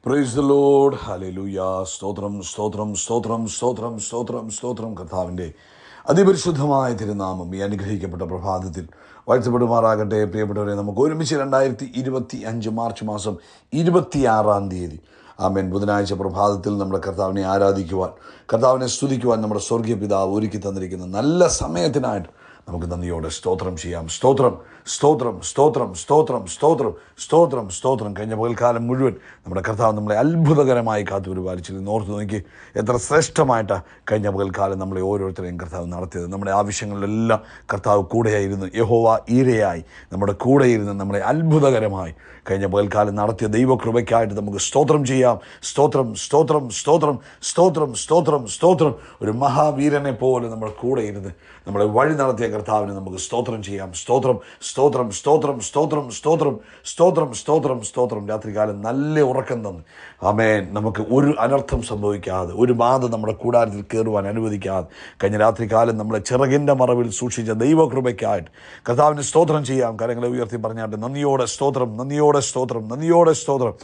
Praise the Lord. Hallelujah. സ്തോത്രം സ്തോത്രം സ്തോത്രം സ്തോത്രം സ്തോത്രം സ്തോത്രം. കർത്താവിൻ്റെ അതിപരിശുദ്ധമായ തിരുനാമം ഈ അനുഗ്രഹിക്കപ്പെട്ട പ്രഭാതത്തിൽ വാഴ്ത്തപ്പെടുമാറാകട്ടെ. പ്രിയപ്പെട്ടവരെ, നമുക്ക് ഒരുമിച്ച് 2025 മാർച്ച് മാസം 26 ആമേൻ ബുധനാഴ്ച പ്രഭാതത്തിൽ നമ്മുടെ കർത്താവിനെ ആരാധിക്കുവാൻ, കർത്താവിനെ സ്തുതിക്കുവാൻ നമ്മുടെ സ്വർഗീയ പിതാവ് ഒരുക്കി തന്നിരിക്കുന്ന നല്ല സമയത്തിനായിട്ട് നമുക്ക് നന്ദിയോടെ സ്തോത്രം ചെയ്യാം. സ്തോത്രം സ്തോത്രം സ്തോത്രം സ്തോത്രം സ്തോത്രം സ്തോത്രം സ്തോത്രം. കഴിഞ്ഞ പകൽക്കാലം മുഴുവൻ നമ്മുടെ കർത്താവ് നമ്മളെ അത്ഭുതകരമായി കാത്തു പരിപാലിച്ചിരുന്നു. ഓർത്ത് നോക്കി എത്ര ശ്രേഷ്ഠമായിട്ടാണ് കഴിഞ്ഞ പകൽക്കാലം നമ്മളെ ഓരോരുത്തരെയും കർത്താവ് നടത്തിയത്. നമ്മുടെ ആവശ്യങ്ങളിലെല്ലാം കർത്താവ് കൂടെയായിരുന്നു. യഹോവ ഈരയായി നമ്മുടെ കൂടെയിരുന്ന് നമ്മളെ അത്ഭുതകരമായി കഴിഞ്ഞ പകൽക്കാലം നടത്തിയ ദൈവകൃപയ്ക്കായിട്ട് നമുക്ക് സ്തോത്രം ചെയ്യാം. സ്തോത്രം സ്തോത്രം സ്തോത്രം സ്തോത്രം സ്തോത്രം സ്തോത്രം. ഒരു മഹാവീരനെ പോലെ നമ്മുടെ കൂടെ ഇരുന്ന് നമ്മളെ വഴി നടത്തിയ കർത്താവിന് നമുക്ക് സ്തോത്രം ചെയ്യാം. സ്തോത്രം സ്തോത്രം സ്തോത്രം സ്തോത്രം സ്തോത്രം സ്തോത്രം സ്തോത്രം സ്തോത്രം. രാത്രികാലം നല്ല ഉറക്കം തന്ന് ആമേൻ നമുക്ക് ഒരു അനർത്ഥം സംഭവിക്കാതെ, ഒരു ബാധ നമ്മുടെ കൂടാരത്തിൽ കയറുവാൻ അനുവദിക്കാതെ കഴിഞ്ഞ രാത്രികാലം നമ്മളെ ചിറകിൻ്റെ മറവിൽ സൂക്ഷിച്ച ദൈവകൃപയ്ക്കായിട്ട് കർത്താവിന് സ്തോത്രം ചെയ്യാം. കരങ്ങളെ ഉയർത്തി പറഞ്ഞാട്ട് നന്ദിയോടെ സ്തോത്രം, നന്ദിയോടെ സ്തോത്രം, നന്ദിയോടെ സ്തോത്രം,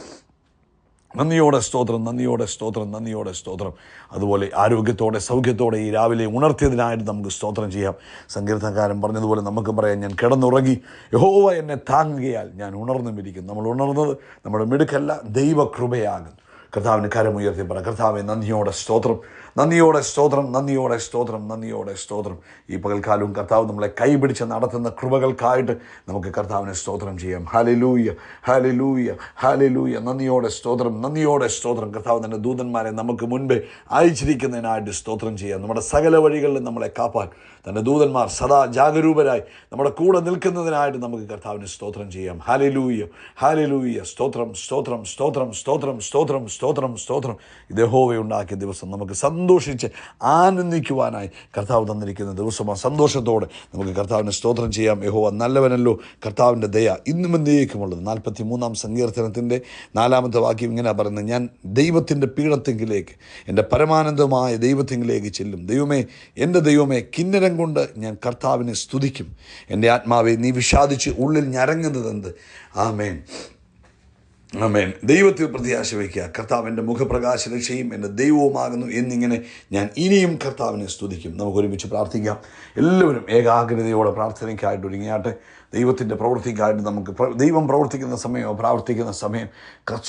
നന്ദിയോടെ സ്തോത്രം, നന്ദിയോടെ സ്തോത്രം, നന്ദിയോടെ സ്തോത്രം. അതുപോലെ ആരോഗ്യത്തോടെ സൗഖ്യത്തോടെ ഈ രാവിലെ ഉണർത്തിയതിനായിട്ട് നമുക്ക് സ്തോത്രം ചെയ്യാം. സങ്കീർത്തനക്കാരൻ പറഞ്ഞതുപോലെ നമുക്ക് പറയാം, ഞാൻ കിടന്നുറങ്ങി, യഹോവ എന്നെ താങ്ങുകയാൽ ഞാൻ ഉണർന്നുമിരിക്കും. നമ്മൾ ഉണർന്നത് നമ്മുടെ മിടുക്കല്ല, ദൈവകൃപയാകും. കർത്താവിന് കരമുയർത്തി പറ, കർത്താവെ നന്ദിയോടെ സ്തോത്രം, നന്ദിയോടെ സ്തോത്രം, നന്ദിയോടെ സ്തോത്രം, നന്ദിയോടെ സ്തോത്രം. ഈ പകൽക്കാലവും കർത്താവ് നമ്മളെ കൈപിടിച്ച് നടത്തുന്ന കൃപകൾക്കായിട്ട് നമുക്ക് കർത്താവിനെ സ്തോത്രം ചെയ്യാം. Hallelujah, hallelujah, hallelujah. നന്ദിയോടെ സ്തോത്രം, നന്ദിയോടെ സ്തോത്രം. കർത്താവ് തൻ്റെ ദൂതന്മാരെ നമുക്ക് മുൻപേ അയച്ചിരിക്കുന്നതിനായിട്ട് സ്തോത്രം ചെയ്യാം. നമ്മുടെ സകല വഴികളിലും നമ്മളെ കാപ്പാൻ തൻ്റെ ദൂതന്മാർ സദാ ജാഗരൂപരായി നമ്മുടെ കൂടെ നിൽക്കുന്നതിനായിട്ട് നമുക്ക് കർത്താവിന് സ്തോത്രം ചെയ്യാം. Hallelujah, hallelujah. സ്തോത്രം സ്തോത്രം സ്തോത്രം സ്തോത്രം സ്തോത്രം സ്തോത്രം സ്തോത്രം. ഇത് യഹോവ ഉണ്ടാക്കിയ ദിവസം നമുക്ക് സന്തോഷിച്ച് ആനന്ദിക്കുവാനായി കർത്താവ് തന്നിരിക്കുന്ന ദിവസമാണ്. സന്തോഷത്തോടെ നമുക്ക് കർത്താവിന് സ്തോത്രം ചെയ്യാം. യഹോവ നല്ലവനല്ലോ, കർത്താവിൻ്റെ ദയ ഇന്നും എന്നേക്കുമുള്ളത്. 43 സങ്കീർത്തനത്തിൻ്റെ 4 വാക്യം ഇങ്ങനെ പറയുന്നത്, ഞാൻ ദൈവത്തിൻ്റെ പീഠത്തെങ്കിലേക്ക്, എൻ്റെ പരമാനന്ദമായ ദൈവത്തെങ്കിലേക്ക് ചെല്ലും. ദൈവമേ, എൻ്റെ ദൈവമേ, കിന്നരം കൊണ്ട് ഞാൻ കർത്താവിനെ സ്തുതിക്കും. എൻ്റെ ആത്മാവെ, നീ വിഷാദിച്ച് ഉള്ളിൽ ഞരങ്ങുന്നതെന്ത്? ആമേൻ, ആമേൻ. ദൈവത്തിൽ പ്രത്യാശ വയ്ക്കുക. കർത്താവ് എൻ്റെ മുഖപ്രകാശ രക്ഷയും എൻ്റെ ദൈവവുമാകുന്നു എന്നിങ്ങനെ ഞാൻ ഇനിയും കർത്താവിനെ സ്തുതിക്കും. നമുക്കൊരുമിച്ച് പ്രാർത്ഥിക്കാം. എല്ലാവരും ഏകാഗ്രതയോടെ പ്രാർത്ഥനയ്ക്കായിട്ട് ഒരുങ്ങിയാട്ടെ. ദൈവത്തിൻ്റെ പ്രവൃത്തിക്കായിട്ട് നമുക്ക് ദൈവം പ്രവർത്തിക്കുന്ന സമയമോ പ്രാർത്ഥിക്കുന്ന സമയം,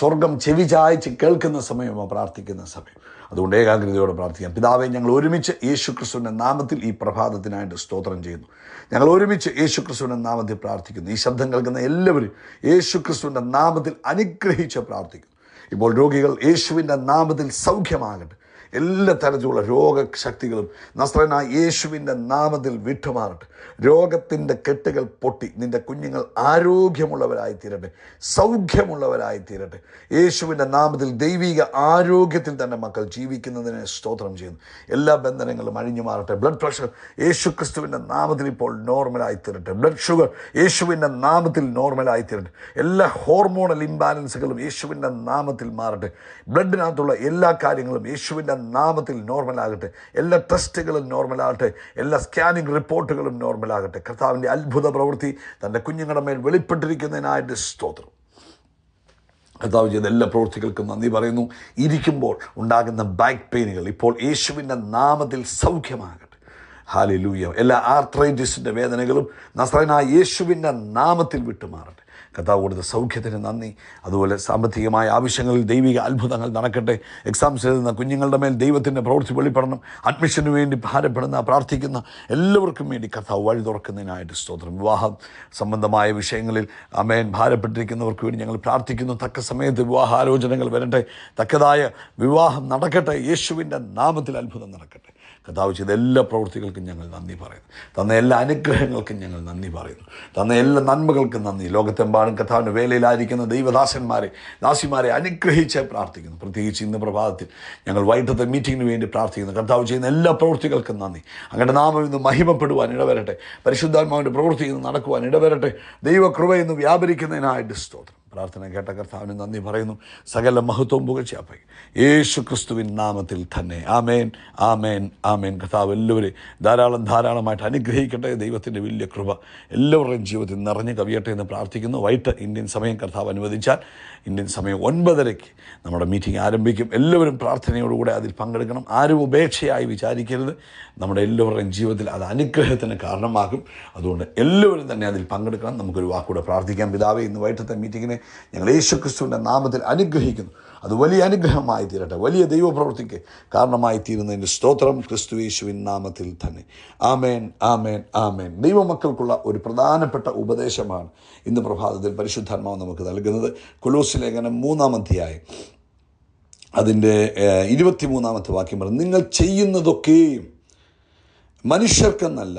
സ്വർഗം ചെവി ചായച്ച് കേൾക്കുന്ന സമയമോ പ്രാർത്ഥിക്കുന്ന സമയം. അതുകൊണ്ട് ഏകാഗ്രതയോടെ പ്രാർത്ഥിക്കാം. പിതാവേ, ഞങ്ങൾ ഒരുമിച്ച് യേശുക്രിസ്തുവിൻ്റെ നാമത്തിൽ ഈ പ്രഭാതത്തിനായിട്ട് സ്തോത്രം ചെയ്യുന്നു. ഞങ്ങൾ ഒരുമിച്ച് യേശുക്രിസ്തുവിൻ്റെ നാമത്തിൽ പ്രാർത്ഥിക്കുന്നു. ഈ ശബ്ദം കേൾക്കുന്ന എല്ലാവരും യേശുക്രിസ്തുവിൻ്റെ നാമത്തിൽ അനുഗ്രഹിച്ച് പ്രാർത്ഥിക്കുന്നു. ഇപ്പോൾ രോഗികൾ യേശുവിൻ്റെ നാമത്തിൽ സൗഖ്യമാകട്ടെ. എല്ലാ തരത്തിലുള്ള രോഗശക്തികളും നസ്രനായ യേശുവിൻ്റെ നാമത്തിൽ വിട്ടുമാറട്ടെ. രോഗത്തിൻ്റെ കെട്ടുകൾ പൊട്ടി നിൻ്റെ കുഞ്ഞുങ്ങൾ ആരോഗ്യമുള്ളവരായി തീരട്ടെ, സൗഖ്യമുള്ളവരായി തീരട്ടെ. യേശുവിൻ്റെ നാമത്തിൽ ദൈവിക ആരോഗ്യത്തിൽ തന്നെ മക്കൾ ജീവിക്കുന്നതിനെ സ്തോത്രം ചെയ്യുന്നു. എല്ലാ ബന്ധനങ്ങളും അഴിഞ്ഞു മാറട്ടെ. ബ്ലഡ് പ്രഷർ യേശുക്രിസ്തുവിൻ്റെ നാമത്തിൽ ഇപ്പോൾ നോർമലായി തീരട്ടെ. ബ്ലഡ് ഷുഗർ യേശുവിൻ്റെ നാമത്തിൽ നോർമലായി തീരട്ടെ. എല്ലാ ഹോർമോണൽ ഇംബാലൻസുകളും യേശുവിൻ്റെ നാമത്തിൽ മാറട്ടെ. ബ്ലഡിനകത്തുള്ള എല്ലാ കാര്യങ്ങളും യേശുവിൻ്റെ നാമത്തിൽ നോർമലാകട്ടെ. എല്ലാ ടെസ്റ്റുകളും നോർമലാകട്ടെ. എല്ലാ സ്കാനിങ് റിപ്പോർട്ടുകളും നോർമലാകട്ടെ. കർത്താവിൻ്റെ അത്ഭുത പ്രവൃത്തി തൻ്റെ കുഞ്ഞുങ്ങളുടെ മേൽ വെളിപ്പെട്ടിരിക്കുന്നതിനായിട്ട് സ്തോത്രം. കർത്താവ് ചെയ്ത എല്ലാ പ്രവൃത്തികൾക്കും നന്ദി പറയുന്നു. ഇരിക്കുമ്പോൾ ഉണ്ടാകുന്ന ബാക്ക് പെയിനുകൾ ഇപ്പോൾ യേശുവിൻ്റെ നാമത്തിൽ സൗഖ്യമാകട്ടെ. ഹല്ലേലൂയ. എല്ലാ ആർത്രൈറ്റിസിൻ്റെ വേദനകളും നസ്രനായ യേശുവിൻ്റെ നാമത്തിൽ വിട്ടുമാറട്ടെ. കർത്താവ് കൊടുത്ത സൗഖ്യത്തിന് നന്ദി. അതുപോലെ സാമ്പത്തികമായ ആവശ്യങ്ങളിൽ ദൈവിക അത്ഭുതങ്ങൾ നടക്കട്ടെ. എക്സാംസ് എഴുതുന്ന കുഞ്ഞുങ്ങളുടെ മേൽ ദൈവത്തിൻ്റെ പ്രവൃത്തി വെളിപ്പെടണം. അഡ്മിഷന് വേണ്ടി ഭാരപ്പെടുന്ന പ്രാർത്ഥിക്കുന്ന എല്ലാവർക്കും വേണ്ടി കർത്താവ് വഴി തുറക്കുന്നതിനായിട്ട് സ്തോത്രം. വിവാഹം സംബന്ധമായ വിഷയങ്ങളിൽ ആമേൻ ഭാരപ്പെട്ടിരിക്കുന്നവർക്ക് വേണ്ടി ഞങ്ങൾ പ്രാർത്ഥിക്കുന്നു. തക്ക സമയത്ത് വിവാഹാലോചനകൾ വരട്ടെ. തക്കതായ വിവാഹം നടക്കട്ടെ. യേശുവിൻ്റെ നാമത്തിൽ അത്ഭുതം നടക്കട്ടെ. കർത്താവ് ചെയ്ത എല്ലാ പ്രവൃത്തികൾക്കും ഞങ്ങൾ നന്ദി പറയുന്നു. തന്ന എല്ലാ അനുഗ്രഹങ്ങൾക്കും ഞങ്ങൾ നന്ദി പറയുന്നു. തന്ന എല്ലാ നന്മകൾക്കും നന്ദി. ലോകത്തെമ്പാടും കർത്താവിൻ്റെ വേലയിലായിരിക്കുന്ന ദൈവദാസന്മാരെ ദാസിമാരെ അനുഗ്രഹിച്ച് പ്രാർത്ഥിക്കുന്നു. പ്രത്യേകിച്ച് ഇന്ന് പ്രഭാതത്തിൽ ഞങ്ങൾ വൈകിട്ടത്തെ മീറ്റിങ്ങിന് വേണ്ടി പ്രാർത്ഥിക്കുന്നു. കർത്താവ് ചെയ്യുന്ന എല്ലാ പ്രവൃത്തികൾക്കും നന്ദി. അങ്ങയുടെ നാമം ഇന്ന് മഹിമപ്പെടുവാൻ ഇടവരട്ടെ. പരിശുദ്ധാത്മാവിൻ്റെ പ്രവൃത്തി ഇന്ന് നടക്കുവാൻ ഇടവരട്ടെ. ദൈവകൃപ ഇന്ന് വ്യാപരിക്കുന്നതിനായിട്ട് സ്തോത്രം. പ്രാർത്ഥന കേട്ട കർത്താവിന് നന്ദി പറയുന്നു. സകല മഹത്വവും പുകഴ്ചയായി യേശു ക്രിസ്തുവിൻ നാമത്തിൽ തന്നെ. ആമേൻ, ആമേൻ, ആമേൻ. കർത്താവ് എല്ലാവരെയും ധാരാളമായിട്ട് അനുഗ്രഹിക്കട്ടെ. ദൈവത്തിൻ്റെ വലിയ കൃപ എല്ലാവരുടെയും ജീവിതത്തിൽ നിറഞ്ഞു കവിയട്ടെ എന്ന് പ്രാർത്ഥിക്കുന്നു. വൈകിട്ട് ഇന്ത്യൻ സമയം കർത്താവ് അനുവദിച്ചാൽ ഇന്ത്യൻ സമയം 9:30 നമ്മുടെ മീറ്റിംഗ് ആരംഭിക്കും. എല്ലാവരും പ്രാർത്ഥനയോടുകൂടെ അതിൽ പങ്കെടുക്കണം. ആരും ഉപേക്ഷയായി വിചാരിക്കരുത്. നമ്മുടെ എല്ലാവരുടെയും ജീവിതത്തിൽ അത് അനുഗ്രഹത്തിന് കാരണമാകും. അതുകൊണ്ട് എല്ലാവരും തന്നെ അതിൽ പങ്കെടുക്കണം. നമുക്കൊരു വാക്കൂടെ പ്രാർത്ഥിക്കാം. പിതാവേ, ഇന്ന് വൈകിട്ടത്തെ മീറ്റിങ്ങിനെ ഞങ്ങൾ യേശു ക്രിസ്തുവിൻ്റെ നാമത്തിൽ അനുഗ്രഹിക്കുന്നു. അത് വലിയ അനുഗ്രഹമായി തീരട്ടെ, വലിയ ദൈവപ്രവൃത്തിക്ക് കാരണമായി തീരുന്നതിൻ്റെ സ്തോത്രം ക്രിസ്തു യേശുവിൻ നാമത്തിൽ തന്നെ. ആമേൻ, ആമേൻ, ആമേൻ. ദൈവമക്കൾക്കുള്ള ഒരു പ്രധാനപ്പെട്ട ഉപദേശമാണ് ഇന്ന് പ്രഭാതത്തിൽ പരിശുദ്ധാത്മാവ് നമുക്ക് നൽകുന്നത്. കൊലോസ്യ ലേഖനം 3-ാം അധ്യായം അതിൻ്റെ 23-ാമത്തെ വാക്യം പറഞ്ഞു, നിങ്ങൾ ചെയ്യുന്നതൊക്കെയും മനുഷ്യർക്കെന്നല്ല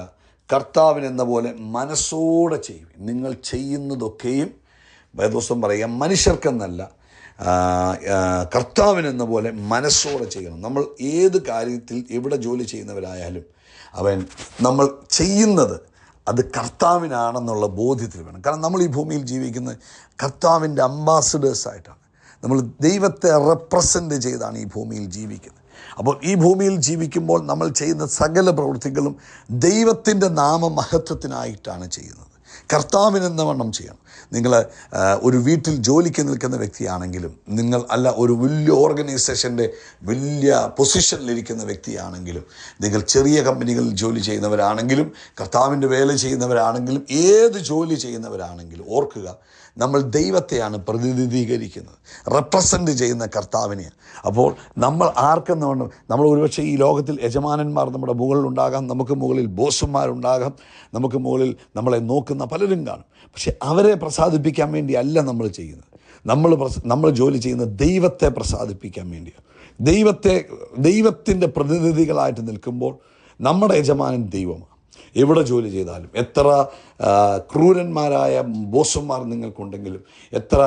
കർത്താവിനെന്ന പോലെ മനസ്സോടെ ചെയ്യും. നിങ്ങൾ ചെയ്യുന്നതൊക്കെയും വേദോസ്തം പറയുക, മനുഷ്യർക്കെന്നല്ല കർത്താവിനെന്ന പോലെ മനസ്സോടെ ചെയ്യണം. നമ്മൾ ഏത് കാര്യത്തിൽ എവിടെ ജോലി ചെയ്യുന്നവരായാലും നമ്മൾ ചെയ്യുന്നത് അത് കർത്താവിനാണെന്നുള്ള ബോധ്യത്തിൽ വേണം. കാരണം നമ്മൾ ഈ ഭൂമിയിൽ ജീവിക്കുന്നത് കർത്താവിൻ്റെ അംബാസഡേഴ്സായിട്ടാണ്. നമ്മൾ ദൈവത്തെ റെപ്രസെൻ്റ് ചെയ്താണ് ഈ ഭൂമിയിൽ ജീവിക്കുന്നത്. അപ്പോൾ ഈ ഭൂമിയിൽ ജീവിക്കുമ്പോൾ നമ്മൾ ചെയ്യുന്ന സകല പ്രവൃത്തികളും ദൈവത്തിൻ്റെ നാമമഹത്വത്തിനായിട്ടാണ് ചെയ്യുന്നത്. കർത്താവിനെന്ന വണ്ണം ചെയ്യണം. നിങ്ങൾ ഒരു വീട്ടിൽ ജോലിക്ക് നിൽക്കുന്ന വ്യക്തിയാണെങ്കിലും, നിങ്ങൾ അല്ല ഒരു വലിയ ഓർഗനൈസേഷൻ്റെ വലിയ പൊസിഷനിലിരിക്കുന്ന വ്യക്തിയാണെങ്കിലും, നിങ്ങൾ ചെറിയ കമ്പനികളിൽ ജോലി ചെയ്യുന്നവരാണെങ്കിലും, കർത്താവിൻ്റെ വേല ചെയ്യുന്നവരാണെങ്കിലും, ഏത് ജോലി ചെയ്യുന്നവരാണെങ്കിലും ഓർക്കുക, നമ്മൾ ദൈവത്തെയാണ് പ്രതിനിധീകരിക്കുന്നത്, റെപ്രസെൻ്റ് ചെയ്യുന്ന കർത്താവിനെയാണ്. അപ്പോൾ നമ്മൾ ആർക്കെന്ന് വേണം, നമ്മൾ ഒരുപക്ഷെ ഈ ലോകത്തിൽ യജമാനന്മാർ നമ്മുടെ മുകളിലുണ്ടാകാം, നമുക്ക് മുകളിൽ ബോസുമാരുണ്ടാകാം, നമുക്ക് മുകളിൽ നമ്മളെ നോക്കുന്ന പലരും കാണും. പക്ഷെ അവരെ പ്രസാദിപ്പിക്കാൻ വേണ്ടിയല്ല നമ്മൾ ചെയ്യുന്നത്. നമ്മൾ ജോലി ചെയ്യുന്നത് ദൈവത്തെ പ്രസാദിപ്പിക്കാൻ വേണ്ടിയാണ്. ദൈവത്തിൻ്റെ പ്രതിനിധികളായിട്ട് നിൽക്കുമ്പോൾ നമ്മുടെ യജമാനൻ ദൈവമാണ്. എവിടെ ജോലി ചെയ്താലും, എത്ര ക്രൂരന്മാരായ ബോസുമാർ നിങ്ങൾക്കുണ്ടെങ്കിലും, എത്ര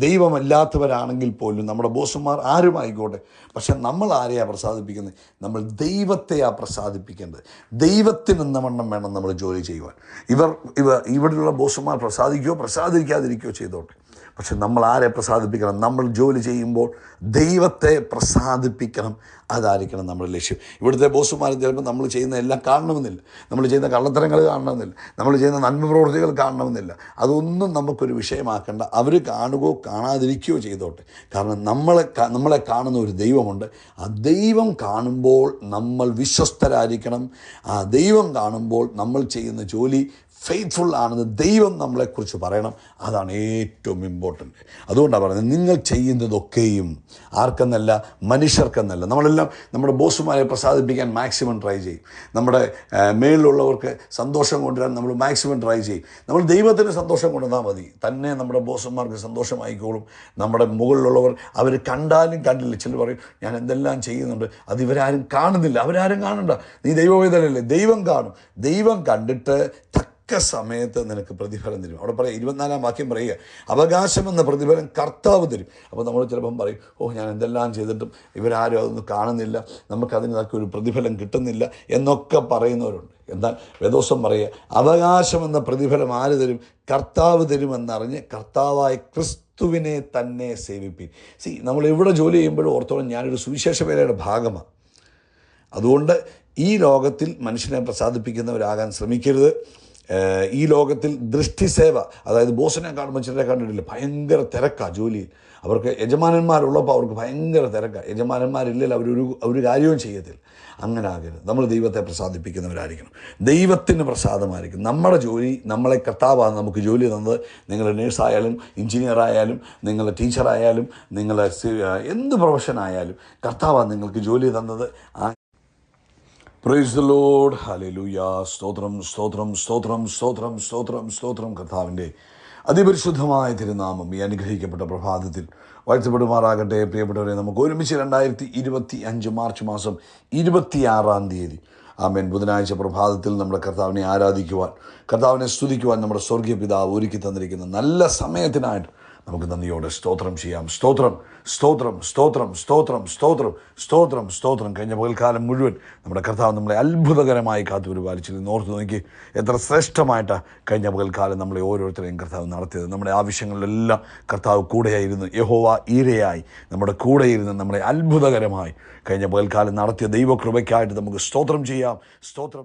ദൈവമല്ലാത്തവരാണെങ്കിൽ പോലും, നമ്മുടെ ബോസുമാർ ആരുമായിക്കോട്ടെ, പക്ഷെ നമ്മൾ ആരെയാണ് പ്രസാദിപ്പിക്കുന്നത്? നമ്മൾ ദൈവത്തെയാണ് പ്രസാദിപ്പിക്കേണ്ടത്. ദൈവത്തിനെന്ന വണ്ണം വേണം നമ്മൾ ജോലി ചെയ്യുവാൻ. ഇവിടെയുള്ള ബോസുമാർ പ്രസാദിക്കാതിരിക്കുകയോ ചെയ്തോട്ടെ, പക്ഷെ നമ്മൾ ആരെ പ്രസാദിപ്പിക്കണം? നമ്മൾ ജോലി ചെയ്യുമ്പോൾ ദൈവത്തെ പ്രസാദിപ്പിക്കണം. അതായിരിക്കണം നമ്മുടെ ലക്ഷ്യം. ഇവിടുത്തെ ബോസുമാർ ചിലപ്പോൾ നമ്മൾ ചെയ്യുന്ന എല്ലാം കാണണമെന്നില്ല, നമ്മൾ ചെയ്യുന്ന കള്ളത്തരങ്ങൾ കാണണമെന്നില്ല, നമ്മൾ ചെയ്യുന്ന നന്മ പ്രവൃത്തികൾ കാണണമെന്നില്ല. അതൊന്നും നമുക്കൊരു വിഷയമാക്കേണ്ട. അവർ കാണുകയോ കാണാതിരിക്കുകയോ ചെയ്തോട്ടെ. കാരണം നമ്മളെ കാണുന്ന ഒരു ദൈവമുണ്ട്. ആ ദൈവം കാണുമ്പോൾ നമ്മൾ വിശ്വസ്തരായിരിക്കണം. ആ ദൈവം കാണുമ്പോൾ നമ്മൾ ചെയ്യുന്ന ജോലി ഫെയ്ത്ത്ഫുൾ ആണെന്ന് ദൈവം നമ്മളെക്കുറിച്ച് പറയണം. അതാണ് ഏറ്റവും ഇമ്പോർട്ടൻറ്റ്. അതുകൊണ്ടാണ് പറയുന്നത്, നിങ്ങൾ ചെയ്യുന്നതൊക്കെയും ആർക്കെന്നല്ല, മനുഷ്യർക്കെന്നല്ല. നമ്മളെല്ലാം നമ്മുടെ ബോസുമാരെ പ്രസാദിപ്പിക്കാൻ മാക്സിമം ട്രൈ ചെയ്യും. നമ്മുടെ മേളിലുള്ളവർക്ക് സന്തോഷം കൊണ്ടുവരാൻ നമ്മൾ മാക്സിമം ട്രൈ ചെയ്യും. നമ്മൾ ദൈവത്തിന് സന്തോഷം കൊണ്ടുവന്നാൽ മതി, തന്നെ നമ്മുടെ ബോസുമാർക്ക് സന്തോഷമായിക്കോളും. നമ്മുടെ മുകളിലുള്ളവർ അവർ കണ്ടാലും കണ്ടില്ല. ചിലർ പറയും, ഞാൻ എന്തെല്ലാം ചെയ്യുന്നുണ്ട്, അത് ഇവരാരും കാണുന്നില്ല. അവരാരും കാണണ്ട, നീ ദൈവവേദനയല്ലേ, ദൈവം കാണും. ദൈവം കണ്ടിട്ട് തക്ക സമയത്ത് നിനക്ക് പ്രതിഫലം തരും. അവിടെ പറയാം, 24-ാം വാക്യം പറയുക, അവകാശമെന്ന പ്രതിഫലം കർത്താവ് തരും. അപ്പോൾ നമ്മൾ ചിലപ്പം പറയും, ഞാൻ എന്തെല്ലാം ചെയ്തിട്ടും ഇവരാരും അതൊന്നും കാണുന്നില്ല, നമുക്കതിനൊക്കെ ഒരു പ്രതിഫലം കിട്ടുന്നില്ല എന്നൊക്കെ പറയുന്നവരുണ്ട്. എന്നാൽ വേദോസം പറയുക, അവകാശമെന്ന പ്രതിഫലം ആര് തരും? കർത്താവ് തരുമെന്നറിഞ്ഞ് കർത്താവായ ക്രിസ്തുവിനെ തന്നെ സേവിപ്പിൻ. നമ്മൾ എവിടെ ജോലി ചെയ്യുമ്പോഴും ഓർത്തോളം ഞാനൊരു സുവിശേഷ വേലയുടെ ഭാഗമാണ്. അതുകൊണ്ട് ഈ ലോകത്തിൽ മനുഷ്യനെ പ്രസാദിപ്പിക്കുന്നവരാകാൻ ശ്രമിക്കരുത്. ഈ ലോകത്തിൽ ദൃഷ്ടിസേവ, അതായത് ബോസിനെ കാണുമ്പോൾ ചിലരെ കണ്ടിട്ടില്ല, ഭയങ്കര തിരക്കാണ് ജോലിയിൽ. അവർക്ക് യജമാനന്മാരുള്ളപ്പോൾ അവർക്ക് ഭയങ്കര തിരക്കാണ്. യജമാനന്മാരില്ലെങ്കിൽ ഒരു കാര്യവും ചെയ്യത്തില്ല. അങ്ങനെ ആകരുത്. നമ്മൾ ദൈവത്തെ പ്രസാദിപ്പിക്കുന്നവരായിരിക്കണം, ദൈവത്തിന് പ്രസാദമായിരിക്കും. നമ്മുടെ ജോലി, നമ്മളെ കർത്താവാണ് നമുക്ക് ജോലി തന്നത്. നിങ്ങൾ നേഴ്സായാലും എഞ്ചിനീയറായാലും നിങ്ങൾ ടീച്ചറായാലും നിങ്ങൾ എന്ത് പ്രൊഫഷനായാലും കർത്താവാണ് നിങ്ങൾക്ക് ജോലി തന്നത്. Praise the Lord, hallelujah. സ്തോത്രം, സ്തോത്രം, സ്തോത്രം, സ്തോത്രം, സ്തോത്രം, സ്തോത്രം. കർത്താവിൻ്റെ അതിപരിശുദ്ധമായ തിരുനാമം ഈ അനുഗ്രഹിക്കപ്പെട്ട പ്രഭാതത്തിൽ വാഴ്ത്തപ്പെടുമാറാകട്ടെ. പ്രിയപ്പെട്ടവരെ, നമുക്ക് ഒരുമിച്ച് 2025 മാർച്ച് മാസം 26-ാം തീയതി ആമേൻ ബുധനാഴ്ച പ്രഭാതത്തിൽ നമ്മുടെ കർത്താവിനെ ആരാധിക്കുവാൻ, കർത്താവിനെ സ്തുതിക്കുവാൻ നമ്മുടെ സ്വർഗീയ പിതാവ് ഒരുക്കി തന്നിരിക്കുന്ന നല്ല സമയത്തിനായിട്ട് നമുക്ക് നന്ദിയോടെ സ്തോത്രം ചെയ്യാം. സ്തോത്രം, സ്തോത്രം, സ്തോത്രം, സ്തോത്രം, സ്തോത്രം, സ്തോത്രം, സ്തോത്രം. കഴിഞ്ഞ പകൽക്കാലം മുഴുവൻ നമ്മുടെ കർത്താവ് നമ്മളെ അത്ഭുതകരമായി കാത്തു പരിപാലിച്ചിരുന്നു. ഓർത്ത് നോക്കി എത്ര ശ്രേഷ്ഠമായിട്ട് കഴിഞ്ഞ പകൽക്കാലം നമ്മളെ ഓരോരുത്തരെയും കർത്താവ് നടത്തിയത്. നമ്മുടെ ആവശ്യങ്ങളിലെല്ലാം കർത്താവ് കൂടെയായിരുന്നു. യഹോവ ഈരയായി നമ്മുടെ കൂടെയിരുന്ന് നമ്മളെ അത്ഭുതകരമായി കഴിഞ്ഞ പകൽക്കാലം നടത്തിയ ദൈവകൃപയ്ക്കായിട്ട് നമുക്ക് സ്തോത്രം ചെയ്യാം. സ്തോത്രം.